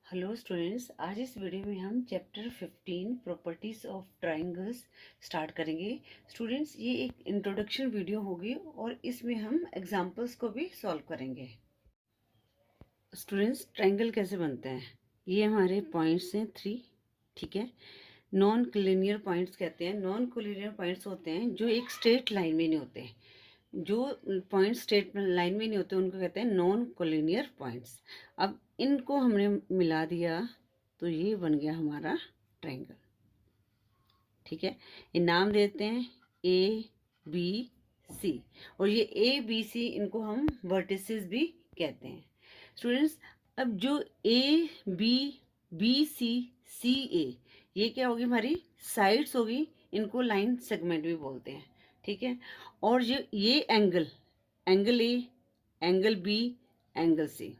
Hello students, आज इस video में हम chapter 15 properties of triangles start करेंगे। स्टूडेंट्स, ये एक इंट्रोडक्शन वीडियो होगी और इसमें हम एग्जांपल्स को भी सॉल्व करेंगे। स्टूडेंट्स, ट्राइंगल कैसे बनते हैं? ये हमारे पॉइंट्स हैं 3, ठीक है। नॉन कोलिनियर पॉइंट्स कहते हैं। नॉन कोलिनियर पॉइंट्स होते हैं जो एक स्ट्रेट लाइन में नहीं होते। जो पॉइंट स्ट्रेट लाइन में नहीं होते उनको कहते हैं नॉन कोलिनियर पॉइंट्स। अब इनको हमने मिला दिया तो ये बन गया हमारा ट्रायंगल, ठीक है। ये नाम देते हैं ए बी सी, और ये ए बी सी इनको हम वर्टिसेस भी कहते हैं। स्टूडेंट्स, अब जो ए बी बी सी सी ए, ये क्या होगी? हमारी साइड्स होगी। इनको लाइन सेगमेंट भी बोलते हैं, ठीक है। और ये angle, angle A, angle B, angle C,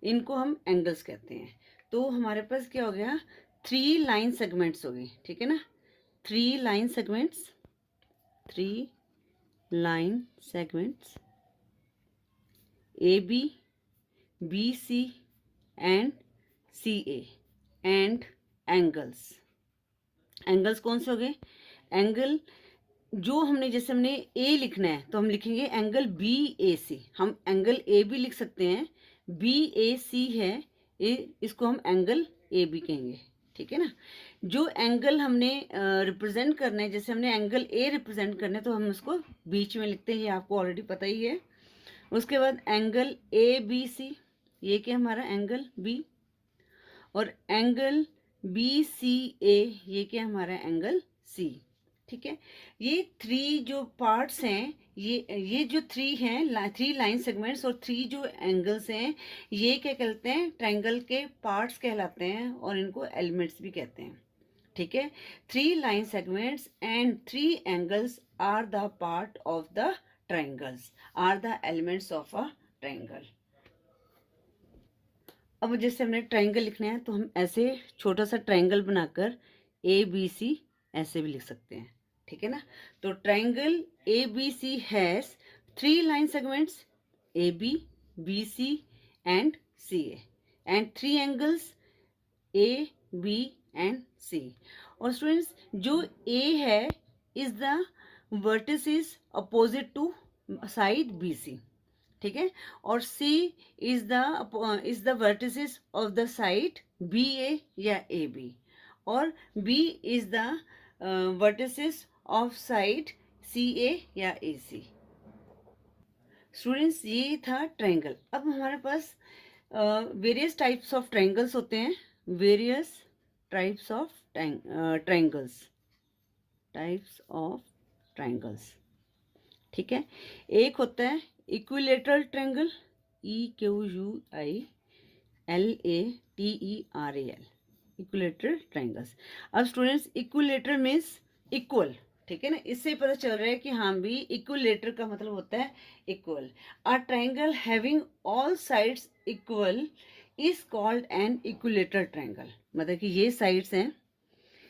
इनको हम एंगल्स कहते हैं। तो हमारे पास क्या हो गया? 3 लाइन सेगमेंट्स हो गई, ठीक है ना। 3 line segments, 3 line segments A B C and C A, and angles. Angles कौन से हो गए? एंगल जो हमने, जैसे हमने ए लिखना है तो हम लिखेंगे एंगल बी ए सी। हम एंगल ए भी लिख सकते हैं, बी ए सी है, इसको हम एंगल ए बी कहेंगे, ठीक है ना। जो एंगल हमने रिप्रेजेंट करना है, जैसे हमने एंगल ए रिप्रेजेंट करना है तो हम उसको बीच में लिखते हैं, ये आपको ऑलरेडी पता ही है। उसके बाद एंगल ए बी सी, ये क्या हमारा एंगल बी, और एंगल बी सी ए, ये क्या हमारा एंगल सी, ठीक है। ये 3 जो पार्ट्स हैं, ये जो 3 हैं, 3 लाइन सेगमेंट्स और 3 जो एंगल्स हैं, ये क्या कहते हैं? ट्रायंगल के पार्ट्स कहलाते हैं, और इनको एलिमेंट्स भी कहते हैं, ठीक है। 3 line segments and 3 angles are the part of the triangles, are the elements of a triangle. अब जैसे हमने ट्रायंगल लिखना है तो हम ऐसे छोटा सा ट्रायंगल बनाकर ए बी सी ऐसे भी लिख सकते हैं, ठीक है ना। तो triangle A B C has 3 line segments A B C and C A, and 3 angles A B and C. और स्टूडेंट्स, जो ए है is the vertices opposite to side B C, ठीक है। और C is the vertices of the side B A या A B, और B is the vertices of side C A या A C. Students, ये था triangle. अब हमारे पास वेरियस टाइप्स ऑफ ट्रायंगल्स होते हैं, various types of triangles, types of triangles, ठीक है। एक होता है equilateral triangle, EQUILATERAL, equilateral triangles. अब स्टूडेंट्स, इक्विलेटरल मीन्स इक्वल, ठीक है ना। इससे पता चल रहा है कि हाँ भी इक्विलेटर का मतलब होता है equal. A triangle having all sides equal is called an equilateral triangle. मतलब कि ये साइड्स हैं,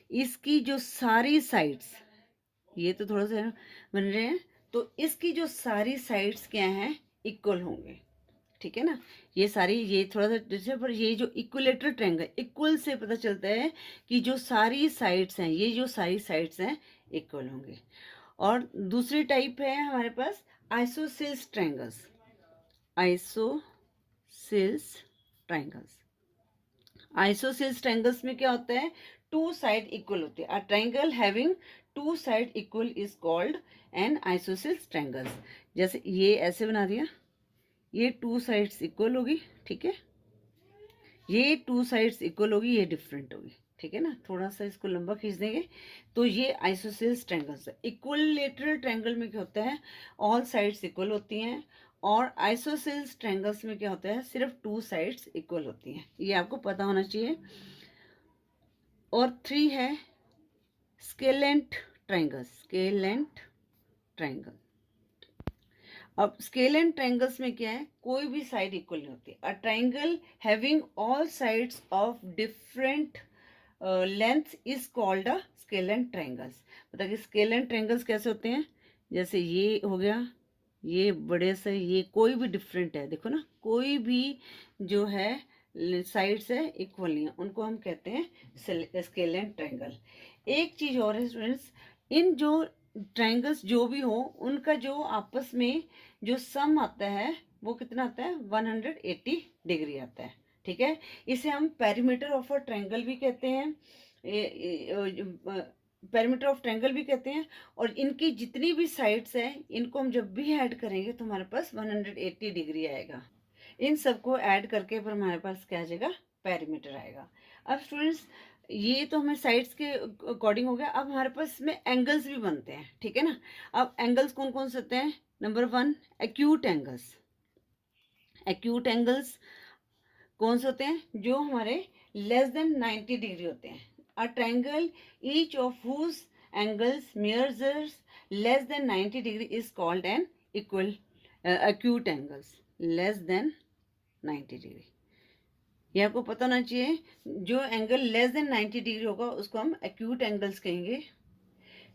इसकी जो सारी साइड्स, ये तो थोड़ा सा बन रहे हैं, तो इसकी जो सारी साइड्स क्या हैं? इक्वल होंगे, ठीक है ना। ये सारी, ये थोड़ा सा जैसे, पर ये जो इक्विलेटरल ट्रायंगल, इक्वल से पता चलता है कि जो सारी साइड्स हैं, ये जो सारी साइड्स हैं इक्वल होंगे। और दूसरी टाइप है हमारे पास isosceles triangles, isosceles triangles. Isosceles triangles में क्या होता है? 2 साइड इक्वल होते हैं। A triangle having 2 side equal is called an isosceles triangles. जैसे ये ऐसे बना दिया, ये 2 साइड्स इक्वल होगी, ठीक है। ये 2 साइड्स इक्वल होगी, ये डिफरेंट होगी, ठीक है ना। थोड़ा सा इसको लंबा खींच देंगे तो ये आइसोसेल्स ट्रायंगल्स है। इक्विलेटरल ट्रायंगल में क्या होता है? ऑल साइड्स इक्वल होती हैं, और आइसोसेल्स ट्रायंगल्स में क्या होता है? सिर्फ 2 साइड्स इक्वल होती हैं। ये आपको पता होना चाहिए। और 3 है स्केलेंट ट्रायंगल, स्केलेंट ट्रायंगल। अब स्केलेंट ट्रायंगल्स में क्या है? कोई भी साइड इक्वल नहीं होती। A triangle having all sides of different length is called a scalene triangles. मतलब कि स्केलेंट ट्रायंगल्स कैसे होते हैं? जैसे ये हो गया, ये बड़े से, ये कोई भी डिफरेंट है, देखो ना, कोई भी जो है साइड्स है इक्वल नहीं है, उनको हम कहते हैं स्केलेंट ट्रायंगल। एक चीज और है स्टूडेंट्स, इन जो ट्रायंगल्स जो भी हो उनका जो आपस में जो सम आता है वो कितना आता है, 180 डिग्री आता है। ठीक है, इसे हम पेरीमीटर ऑफ अ ट्रायंगल भी कहते हैं, पेरीमीटर ऑफ ट्रायंगल भी कहते हैं। और इनकी जितनी भी साइड्स हैं इनको हम जब भी ऐड करेंगे तो हमारे पास 180 डिग्री आएगा। इन सबको ऐड करके फिर हमारे पास क्या आ जाएगा, पेरीमीटर आएगा। अब स्टूडेंट्स ये तो हमें साइड्स के अकॉर्डिंग हो गया। अब हमारे पास में एंगल्स भी बनते हैं, ठीक है ना। अब एंगल्स कौन कौन से होते हैं, number 1 acute angles. Acute angles कौन से होते हैं, जो हमारे लेस देन 90 डिग्री होते हैं। A triangle each of whose angles measures less than 90 degree is called an equal acute angles, less than 90 degree. ये आपको पता होना चाहिए, जो एंगल लेस देन 90 डिग्री होगा उसको हम एक्यूट एंगल्स कहेंगे।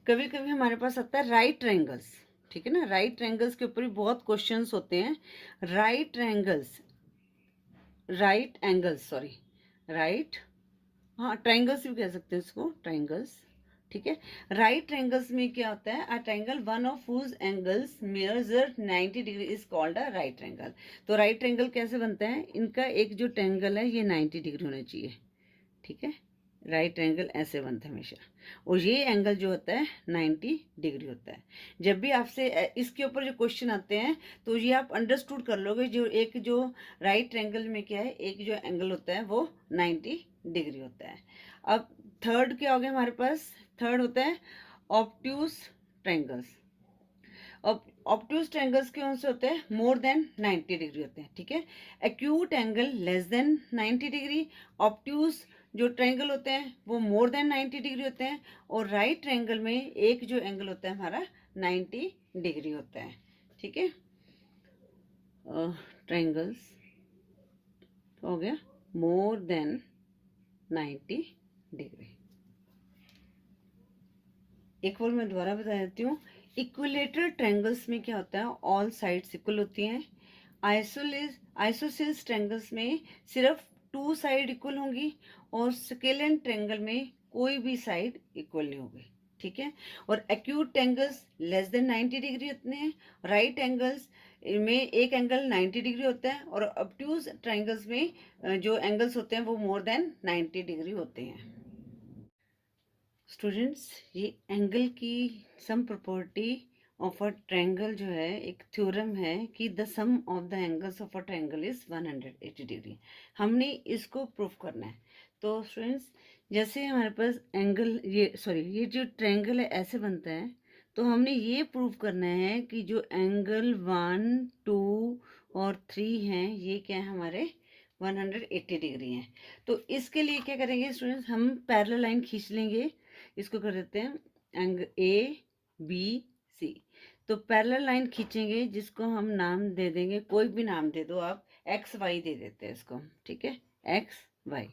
कभी कभी हमारे पास आता है राइट ट्रायंगल्स, ठीक है ना। राइट ट्रायंगल्स के ऊपर भी बहुत क्वेश्चंस होते हैं। Right triangles, right angles sorry, right, हाँ ट्रायंगल्स भी कह सकते हैं इसको, ट्रायंगल्स, ठीक है। राइट ट्रायंगल्स में क्या होता है, a triangle one of whose angles measure 90 degree is called a right triangle. तो राइट ट्रायंगल कैसे बनता है, इनका एक जो ट्रायंगल है ये 90 डिग्री होना चाहिए, ठीक है। राइट ट्रायंगल ऐसे बनता है हमेशा, और ये एंगल जो होता है 90 डिग्री होता है। जब भी आपसे इसके ऊपर जो क्वेश्चन आते हैं तो ये आप अंडरस्टूड कर लोगे, जो एक जो राइट ट्रायंगल में क्या है, एक जो एंगल होता है वो 90 डिग्री होता है। अब थर्ड क्या हो गया हमारे पास, थर्ड होता है ऑब्ट्यूज ट्रायंगल्स। ऑब्ट्यूज ट्रायंगल्स कौन से होते हैं, मोर देन 90 डिग्री होते हैं, ठीक है। Acute angle less than 90 degree, obtuse जो ट्रायंगल होते हैं वो मोर देन 90 डिग्री होते हैं, और राइट ट्रायंगल में एक जो एंगल होता है हमारा 90 डिग्री होता है, ठीक है। ट्रायंगल्स हो गया मोर देन 90 डिग्री। एक बार मैं दोबारा बता देती हूँ, इक्विलेटरल ट्रायंगल्स में क्या होता है, ऑल साइड्स इक्वल होती हैं। आइसोसेल्स ट्रायंगल्स में सिर्फ 2 साइड इक्वल होंगी, और स्केलेंट ट्रायंगल में कोई भी साइड इक्वल नहीं होगी, ठीक है। और acute triangles less than 90 degree होते हैं। राइट एंगल्स में एक एंगल 90 डिग्री होता है, और ऑब्ट्यूज ट्रायंगल्स में जो एंगल्स होते हैं वो मोर देन 90 डिग्री होते हैं। स्टूडेंट्स ये एंगल की sum property of a triangle जो है, एक थ्योरम है कि the sum of the angles of a triangle is 180 degree. हमने इसको प्रूफ करना है। तो स्टूडेंट्स जैसे हमारे पास एंगल ये जो ट्रायंगल है ऐसे बनता है, तो हमने ये प्रूफ करना है कि जो एंगल 1, 2 और 3 हैं ये क्या है, हमारे 180 डिग्री हैं। तो इसके लिए क्या करेंगे स्टूडेंट्स, हम पैरेलल लाइन खींच लेंगे। इसको कर देते हैं एंगल ए बी सी। तो पैरेलल लाइन खींचेंगे जिसको हम नाम दे देंगे, कोई भी नाम दे दो आप, एक्स वाई दे देते हैं इसको, ठीक है, एक्स वाई,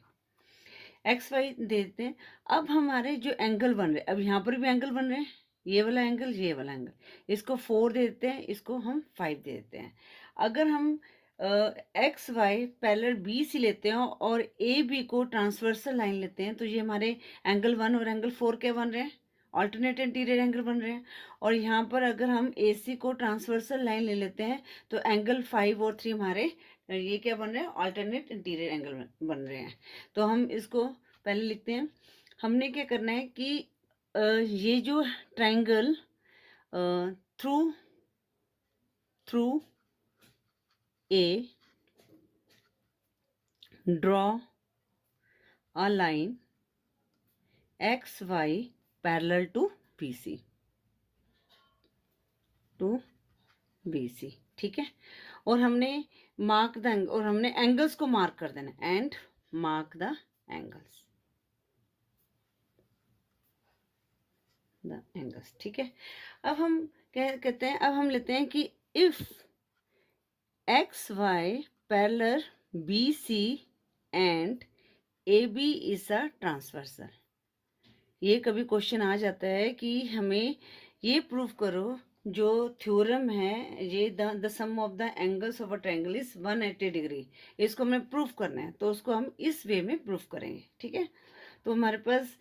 एक्स वाई दे देते हैं। अब हमारे जो एंगल बन रहे, अब यहाँ पर भी एंगल बन रहे हैं, ये वाला एंगल, ये वाला एंगल, इसको 4 दे देते हैं, इसको हम 5 दे देते हैं। अगर हम X Y parallel B C लेते हैं और ए बी को ट्रांसवर्सल लाइन लेते हैं, तो ये हमारे एंगल 1 और एंगल 4 क्या बन रहे हैं, ऑल्टरनेट इंटीरियर एंगल बन रहे हैं। और यहाँ पर अगर हम ए सी को ट्रांसवर्सल लाइन ले लेते हैं तो एंगल 5 और 3 हमारे ये क्या बन रहे हैं, ऑल्टरनेट इंटीरियर एंगल बन रहे हैं। तो हम इसको पहले लिखते हैं। हमने क्या करना है कि ये जो triangle through through A draw a line X Y parallel to B C, to B C, ठीक है। और हमने मार्क द एंगल, और हमने एंगल्स को मार्क कर देना, and mark the angles, the angles, ठीक है। अब हम क्या कहते हैं, अब हम लेते हैं कि if X Y parallel B C and A B is a transversal. ये कभी क्वेश्चन आ जाता है कि हमें ये प्रूव करो जो थ्योरम है ये the sum of the angles of a triangle is 180 degree, इसको हमें प्रूफ करना है, तो उसको हम इस वे में प्रूफ करेंगे। ठीक है, तो हमारे पास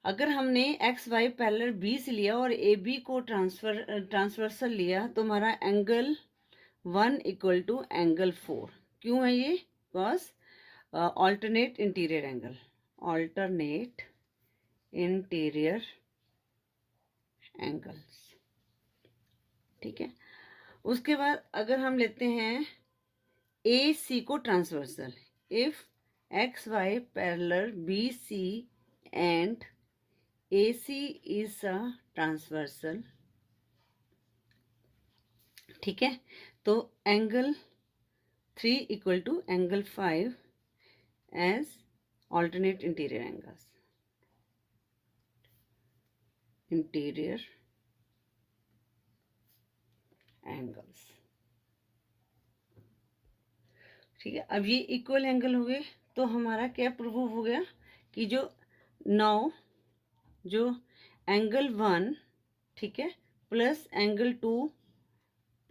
अगर हमने एक्स वाई पैरेलल बी से लिया और ए बी को ट्रांसवर्सल लिया तो हमारा एंगल 1 इक्वल टू एंगल 4। क्यों है ये? Because alternate interior angle, alternate interior angles. ठीक है, उसके बाद अगर हम लेते हैं ए सी को transversal, if X Y parallel B C and A C is a transversal. ठीक है, तो angle 3 equal to angle 5 as alternate interior angles, interior angles। ठीक है, अब ये इक्वल एंगल हो गए, तो हमारा क्या प्रूव हो गया कि जो नाउ जो एंगल 1, ठीक है, plus angle 2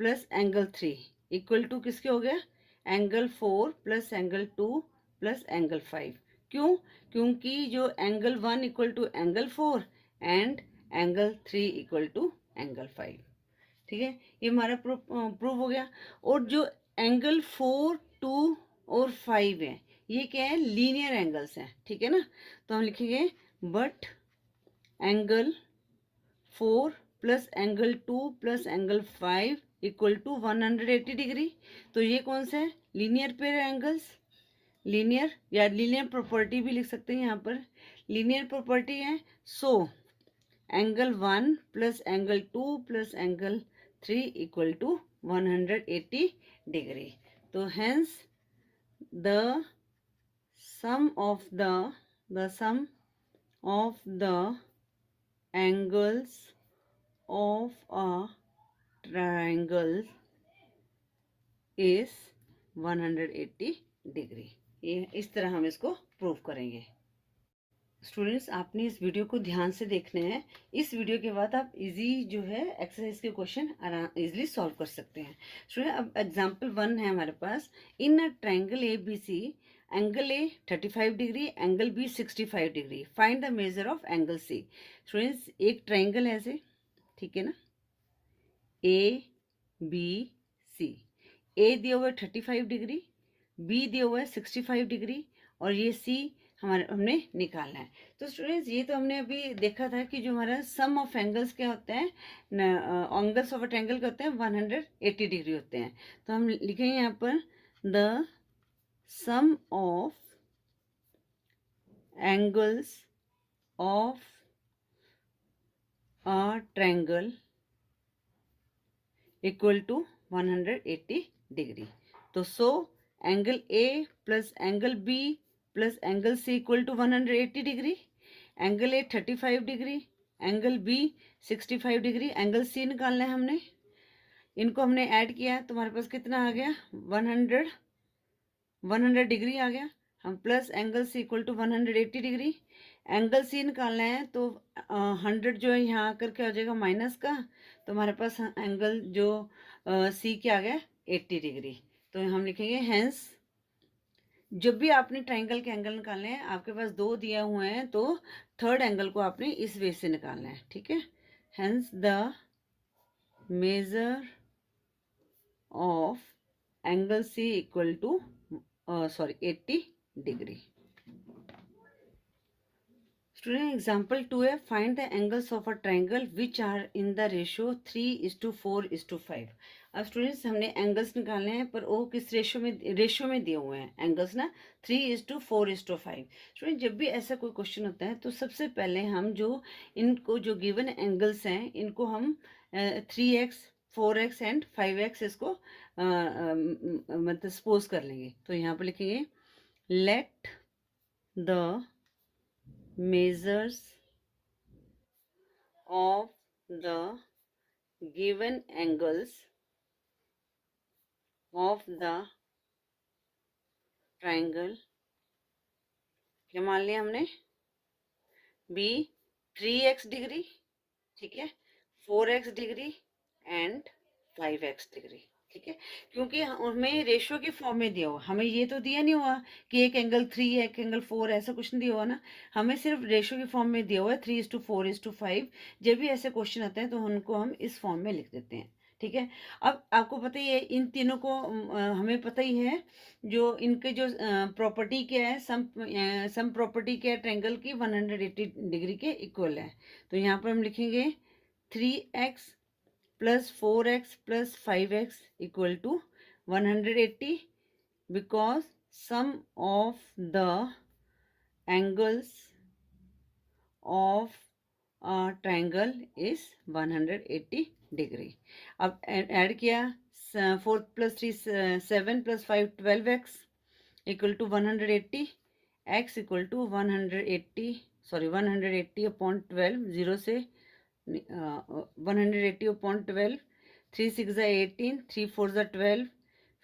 plus angle 3 equal to किसके हो गया? Angle 4 plus angle 2 plus angle 5। क्यों? क्योंकि जो angle 1 equal to angle 4 and angle 3 equal to angle 5। ठीक है, ये हमारा प्रूव हो गया। और जो एंगल 4, 2 और 5 है, ये क्या है? लीनियर एंगल्स हैं। ठीक है ना, तो हम लिखेंगे but angle 4 plus angle 2 plus angle 5 equal to 180 degree. तो ये कौन सा है? लीनियर पेयर एंगल्स, लीनियर या लीनियर प्रॉपर्टी भी लिख सकते हैं यहाँ पर, लीनियर प्रॉपर्टी है। So angle 1 plus angle 2 plus angle 3 equal to 180 degree. तो hence the sum of the angles of a triangle is 180 degree. ये इस तरह हम इसको प्रूव करेंगे। स्टूडेंट्स, आपने इस वीडियो को ध्यान से देखना है। इस वीडियो के बाद आप इजी जो है एक्सरसाइज के क्वेश्चन इजीली सॉल्व कर सकते हैं। स्टूडेंट, अब एग्जांपल 1 है हमारे पास। In a triangle A B C, angle A 35 degree, angle B 65 degree, find the measure of angle C. Students, एक ट्रायंगल है ऐसे, ठीक है ना, ए बी सी। ए दिया हुआ है 35 डिग्री, बी दिया हुआ है 65 डिग्री, और ये सी हमने निकालना है। तो स्टूडेंट्स, ये तो हमने अभी देखा था कि जो हमारा सम ऑफ एंगल्स क्या होते हैं, एंगल्स ऑफ अ ट्रायंगल क्या होते हैं, 180 डिग्री होते हैं। तो हम लिखेंगे यहाँ पर the sum of angles of a triangle equal to 180 degree. तो so angle A plus angle B plus angle C equal to 180 degree. Angle A 35 degree, angle B 65 degree, angle C निकालना है हमने। इनको हमने ऐड किया है तो हमारे पास कितना आ गया? 100 डिग्री आ गया। हम plus angle C equal to 180 degree. Angle C निकालना है तो 100 जो है यहाँ आकर क्या हो जाएगा? माइनस का। तो हमारे पास एंगल जो सी क्या आ गया? 80 डिग्री। तो हम लिखेंगे हेंस, जब भी आपने ट्रायंगल के एंगल निकालने हैं, आपके पास 2 दिया हुए हैं, तो थर्ड एंगल को आपने इस वे से निकालना है। ठीक है, hence the measure of angle C equal to 80 degree. Student, example 2 है, find the angles of a triangle which are in the ratio 3:4:5। अब स्टूडेंट्स, हमने एंगल्स निकालने हैं, पर वो किस रेशियो में दिए हुए हैं एंगल्स ना, 3:4:5। स्टूडेंट, जब भी ऐसा कोई क्वेश्चन होता है तो सबसे पहले हम इनको जो गिवन एंगल्स हैं, इनको हम 3x 4x एंड 5x इसको मतलब सपोज कर लेंगे। तो यहाँ पर लिखेंगे let the measures of the given angles of the triangle, क्या मान लिया हमने? बी 3x डिग्री, ठीक है, 4x degree and 5x degree, ठीक है। क्योंकि हमें रेशियो की फॉर्म में दिया हुआ, हमें ये तो दिया नहीं हुआ कि एक एंगल 3 है एक एंगल 4, ऐसा कुछ नहीं दिया हुआ ना, हमें सिर्फ रेशियो की फॉर्म में दिया हुआ है 3:4:5। जब भी ऐसे क्वेश्चन आते हैं तो उनको हम इस फॉर्म में लिख देते हैं, ठीक है। अब आपको पता ही है इन तीनों को, हमें पता ही है जो इनके जो प्रॉपर्टी क्या है, सम प्रॉपर्टी क्या है ट्रायंगल की 180 डिग्री के इक्वल है। तो यहाँ पर हम लिखेंगे 3x plus 4x plus 5x equal to 180 because sum of the angles of a triangle is 180 degree. अब ऐड किया 4 plus 3 7 plus 5 12x equal to 180, x equal to 180 upon 12, 0 से 180 अपॉन 12, 3 6 18, 3 4 12,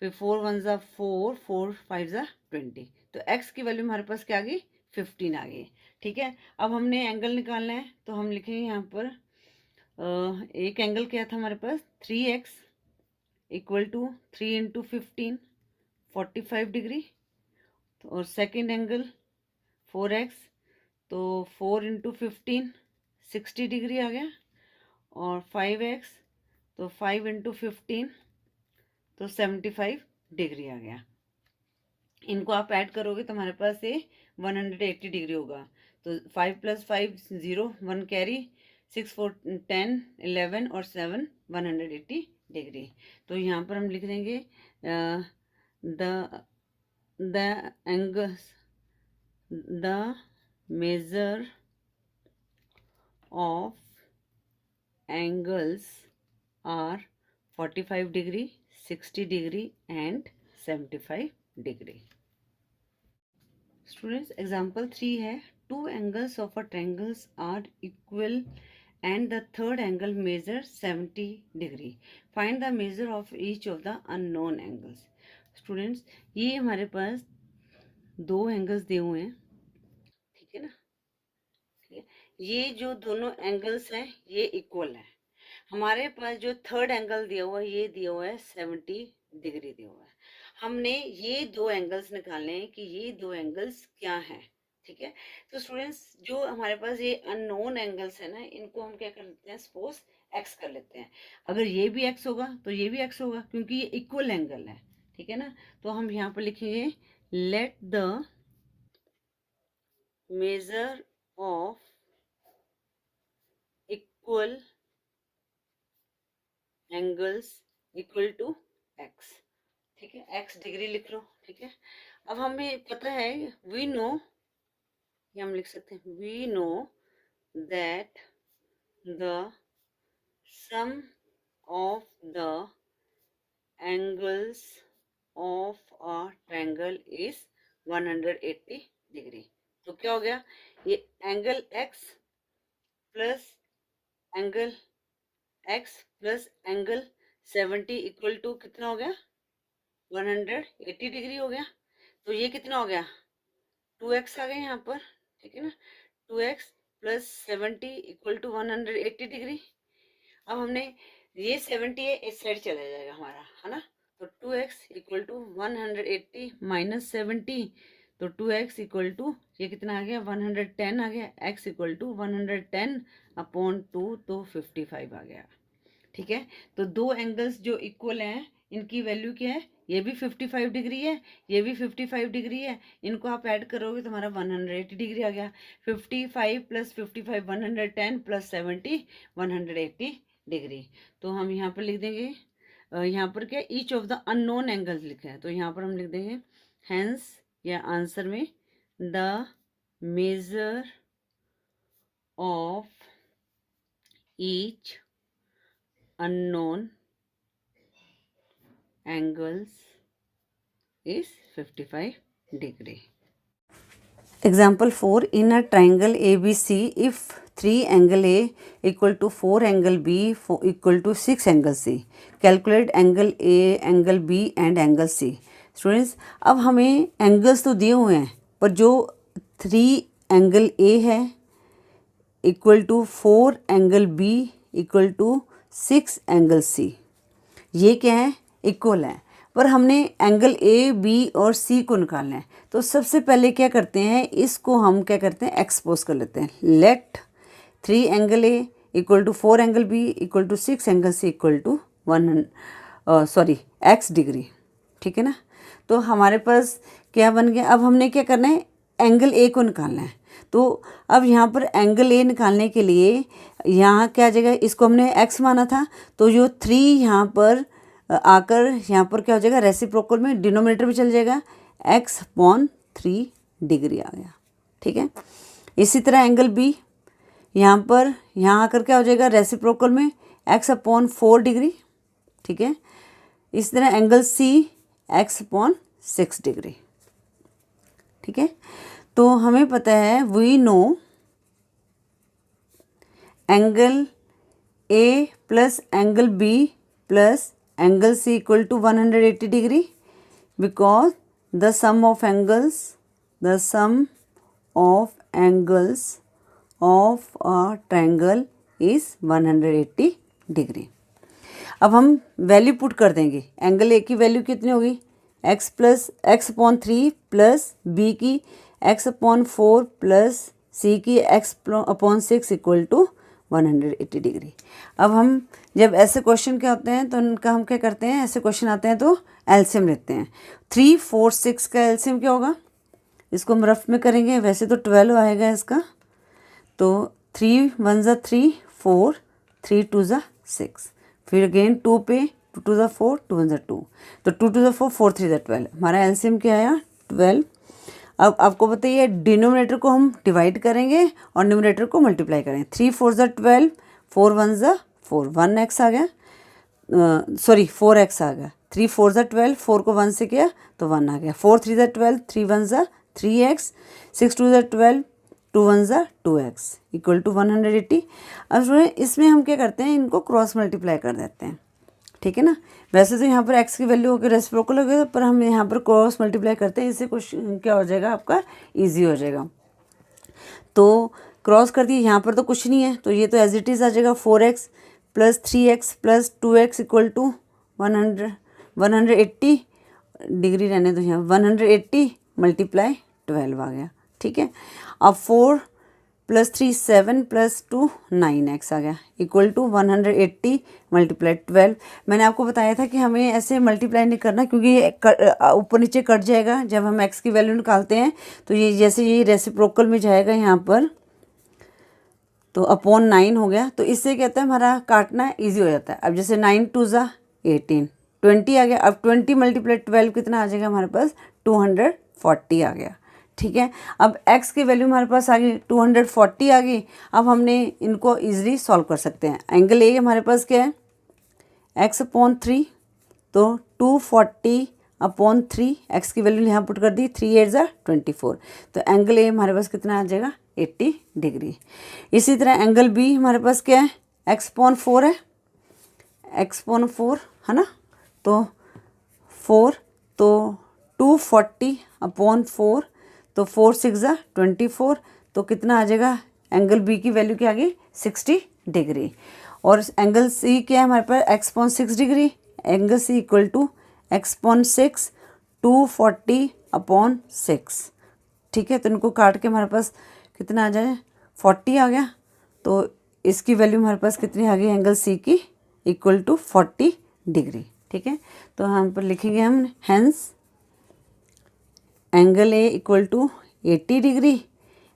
फिर 4 1 4, 4 5 20। तो x की वैल्यू हमारे पास क्या आ गई, 15 आ गई, ठीक है। अब हमने एंगल निकालना है तो हम लिखेंगे यहाँ पर एक एंगल क्या था हमारे पास 3x equal to 3 into 15 45 degree, और सेकेंड एंगल 4x तो 4 इंटू 15 60 डिग्री आ गया, और 5x तो 5 इंटू 15 तो 75 डिग्री आ गया। इनको आप ऐड करोगे तो हमारे पास ये 180 डिग्री होगा। तो 5 प्लस 5 0, 1 कैरी, 6 4 10 11 और 7 180 डिग्री। तो यहाँ पर हम लिख देंगे the angles, the measure of angles are 45 degree, 60 degree and 75 degree. Students example 3 है, two angles of a triangles are equal and the third angle measure 70 degree. Find the measure of each of the unknown angles. Students, ये हमारे पास दो angles दिए हुए हैं, ठीक है ना, ठीक है। ये जो दोनों एंगल्स हैं ये इक्वल है। हमारे पास जो थर्ड एंगल दिया हुआ है ये दिया हुआ है 70 डिग्री दिया हुआ है। हमने ये दो एंगल्स निकालने हैं कि ये दो एंगल्स क्या हैं, ठीक है। तो स्टूडेंट्स जो हमारे पास ये अननोन एंगल्स है ना, इनको हम क्या कर लेते हैं, सपोज एक्स कर लेते हैं। अगर ये भी एक्स होगा तो ये भी एक्स होगा क्योंकि ये इक्वल एंगल है, ठीक है ना। तो हम यहाँ पर लिखेंगे let the measure of equal angles equal to X, ठीक है। एक्स डिग्री लिख लो, ठीक है। अब हमें पता है, वी नो, ये हम लिख सकते हैं, we know that the sum of the angles of a triangle is 180 degree. तो क्या हो गया, ये angle x plus angle x plus angle 70 equal to कितना हो गया, 180 डिग्री हो गया। तो ये कितना हो गया, 2x आ गया यहाँ पर, ठीक है ना। 2x plus 70 equal to 180 degree. अब हमने ये 70 है, इस साइड चला जाएगा हमारा, है ना। तो 2x इक्वल टू 180 माइनस 70, तो 2x इक्वल टू ये कितना आ गया, 110 आ गया। x इक्वल टू 110 अपॉन 2 तो 55 आ गया, ठीक है। तो दो एंगल्स जो इक्वल हैं इनकी वैल्यू क्या है, ये भी 55 डिग्री है, ये भी 55 डिग्री है। इनको आप ऐड करोगे तो हमारा 180 डिग्री आ गया। 55 प्लस 55 110 प्लस 70 180 डिग्री। तो हम यहाँ पर लिख देंगे, यहाँ पर क्या each of the unknown angles लिखे हैं, तो यहाँ पर हम लिख देंगे हेंस या आंसर में the measure of each unknown angles is 55 degree. Example 4, in a triangle ABC, if 3 angle A equal to 4 angle B equal to 6 angle C, calculate angle A, angle B and angle C. Students, अब हमें angles तो दिए हुए हैं पर जो 3 angle A है equal to 4 angle B equal to 6 angle C, ये क्या है, इक्वल है। पर हमने एंगल ए बी और सी को निकालना है, तो सबसे पहले क्या करते हैं, इसको हम क्या करते हैं, एक्सपोज कर लेते हैं। Let 3 angle A equal to 4 angle B equal to 6 angle C equal to x degree, ठीक है ना। तो हमारे पास क्या बन गया, अब हमने क्या करना है, एंगल ए को निकालना है। तो अब यहाँ पर एंगल ए निकालने के लिए यहाँ क्या आ जाएगा, इसको हमने x माना था, तो जो 3 यहाँ पर आकर यहाँ पर क्या हो जाएगा, रेसिप्रोकल में डिनोमिनेटर भी चल जाएगा, x/3 डिग्री आ गया, ठीक है। इसी तरह एंगल बी यहाँ पर यहाँ आकर क्या हो जाएगा, रेसिप्रोकल में x/4 डिग्री, ठीक है। इस तरह एंगल सी x/6 डिग्री, ठीक है। तो हमें पता है, we know angle A plus angle B plus angle C equal to 180 degree, because the sum of angles of a triangle is 180 degree. अब हम वैल्यू पुट कर देंगे, एंगल ए की वैल्यू कितनी होगी, x/3 प्लस बी की x/4 plus सी की x/6 equal to 180 degree. अब हम जब ऐसे क्वेश्चन क्या होते हैं तो उनका हम क्या करते हैं, ऐसे क्वेश्चन आते हैं तो एलसीएम लेते हैं। 3, 4, 6 का एलसीएम क्या होगा, इसको हम रफ में करेंगे, वैसे तो 12 आएगा इसका। तो 3 1 ज़ा 3 4, 3 2 ज़ा 6, फिर अगेन 2 पे 2 2 ज़ा 4, 2 1 ज़ा 2, तो 2 2 ज़ा 4, 4 3 ज़ा 12, हमारा एलसीएम क्या आया 12। अब आपको बताइए, डिनोमिनेटर को हम डिवाइड करेंगे और न्यूमरेटर को मल्टीप्लाई करेंगे। 3 4 ज़ा 12, 4 1 ज़ा 4, 1x आ गया, 4x आ गया। 3 4 ज़ा 12, 4 को 1 से किया तो 1 आ गया। 4 3 ज़ा 12, 3 1 ज़ा 3x, 6 2 ज़ा 12, 2 1 ज़ा 2x इक्वल टू 180। अब इसमें हम क्या करते हैं, इनको क्रॉस मल्टीप्लाई कर देते हैं, ठीक है ना। वैसे तो यहाँ पर x की वैल्यू होकर रेसिप्रोकल हो गया, पर हम यहाँ पर क्रॉस मल्टीप्लाई करते हैं, इससे कुछ क्या हो जाएगा, आपका इजी हो जाएगा। तो क्रॉस कर दिए, यहाँ पर तो कुछ नहीं है, तो ये तो एज इट इज़ आ जाएगा 4x plus 3x plus 2x equal to 180 degree रहने दो, यहाँ 180 मल्टीप्लाई 12 आ गया, ठीक है। अब 4 प्लस 3 7 प्लस 2 9x आ गया इक्वल टू 180 मल्टीप्लाई 12। मैंने आपको बताया था कि हमें ऐसे मल्टीप्लाई नहीं करना, क्योंकि ये ऊपर नीचे कट जाएगा जब हम x की वैल्यू निकालते हैं। तो ये जैसे ये रेसिप्रोकल में जाएगा यहाँ पर, तो अपॉन 9 हो गया, तो इससे कहता है हमारा काटना ईजी हो जाता है। अब जैसे 9 2 ज़ा 18, 20 आ गया। अब 20 मल्टीप्लाई 12 कितना आ जाएगा हमारे पास, 240 आ गया, ठीक है। अब x की वैल्यू हमारे पास आ गई 240 आ गई। अब हमने इनको इजीली सॉल्व कर सकते हैं। एंगल ए हमारे पास क्या है, x/3, तो 240/3, x की वैल्यू यहाँ पुट कर दी, 3 8 ज़ा 24, तो एंगल ए हमारे पास कितना आ जाएगा 80 डिग्री। इसी तरह एंगल बी हमारे पास क्या है, x/4 है, x/4 है ना, तो 4, तो 240/4, तो 4 6 ज़ा 24, तो कितना आ जाएगा, एंगल बी की वैल्यू क्या आ गई 60 डिग्री। और एंगल सी क्या है हमारे पास, x/6 degree, angle C equal to x/6 240/6, ठीक है। तो इनको काट के हमारे पास कितना आ जाए, 40 आ गया। तो इसकी वैल्यू हमारे पास कितनी आ गई, एंगल सी की इक्वल टू 40 डिग्री, ठीक है। तो हम पर लिखेंगे हम, hence angle A equal to 80 degree,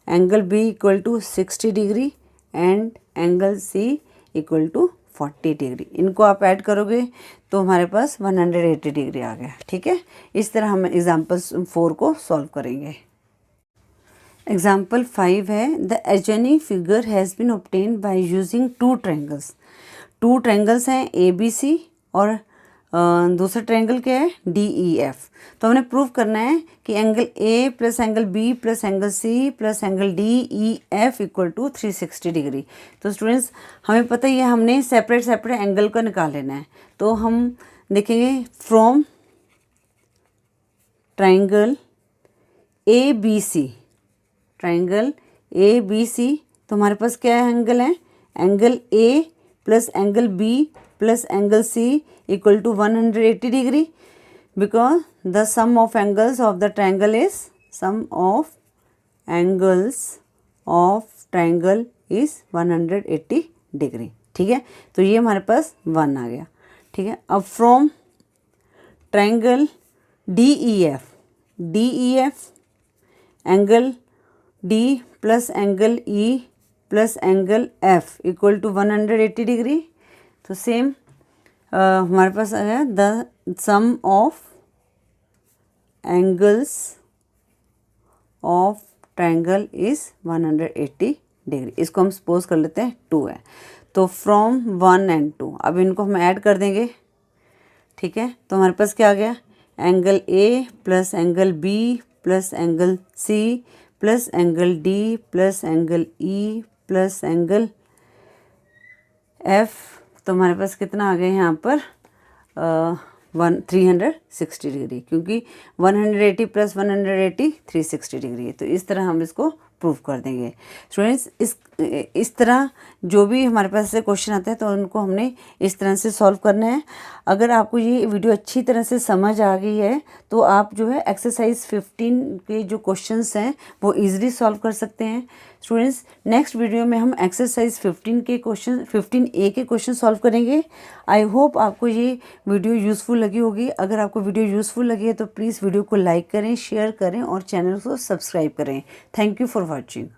angle B equal to 60 degree and angle C equal to 40 degree. इनको आप ऐड करोगे तो हमारे पास 180 डिग्री आ गया, ठीक है। इस तरह हम एग्जाम्पल 4 को सॉल्व करेंगे। एग्जाम्पल 5 है, the adjoining figure has been obtained by using 2 triangles. 2 triangles हैं ABC और दूसरा ट्रायंगल क्या है DEF। तो हमने प्रूव करना है कि angle A plus angle B plus angle C plus angle DEF equal to 360 degree. तो स्टूडेंट्स हमें पता ही है, हमने सेपरेट एंगल का निकाल लेना है। तो हम देखेंगे from triangle ABC, triangle ABC, तो हमारे पास क्या एंगल है, angle A plus angle B plus angle C equal to 180 degree, because the sum of angles of the triangle is sum of angles of triangle is 180 degree। ठीक है, तो ये हमारे पास 1 आ गया। ठीक है, अब from triangle DEF angle D plus angle E plus angle F equal to 180 degree. तो सेम हमारे पास आ गया the sum of angles of triangle is 180 degree. इसको हम सपोज कर लेते हैं 2 है, तो फ्रॉम 1 and 2 अब इनको हम ऐड कर देंगे। ठीक है, तो हमारे पास क्या आ गया, angle A plus angle B plus angle C plus angle D plus angle E plus angle F। तो हमारे पास कितना आ गया यहाँ पर 360 डिग्री, क्योंकि 180 प्लस 180 360 डिग्री है। तो इस तरह हम इसको प्रूव कर देंगे। स्टूडेंट्स, इस तरह जो भी हमारे पास से क्वेश्चन आते हैं तो उनको हमने इस तरह से सॉल्व करना है। अगर आपको ये वीडियो अच्छी तरह से समझ आ गई है तो आप जो है एक्सरसाइज 15 के जो क्वेश्चंस हैं वो इजीली सॉल्व कर सकते हैं। स्टूडेंट्स, नेक्स्ट वीडियो में हम एक्सरसाइज 15A के क्वेश्चन सॉल्व करेंगे। आई होप आपको ये वीडियो यूज़फुल लगी होगी। अगर आपको वीडियो यूज़फुल लगी है तो प्लीज़ वीडियो को लाइक करें, शेयर करें और चैनल को सब्सक्राइब करें। Thank you for watching.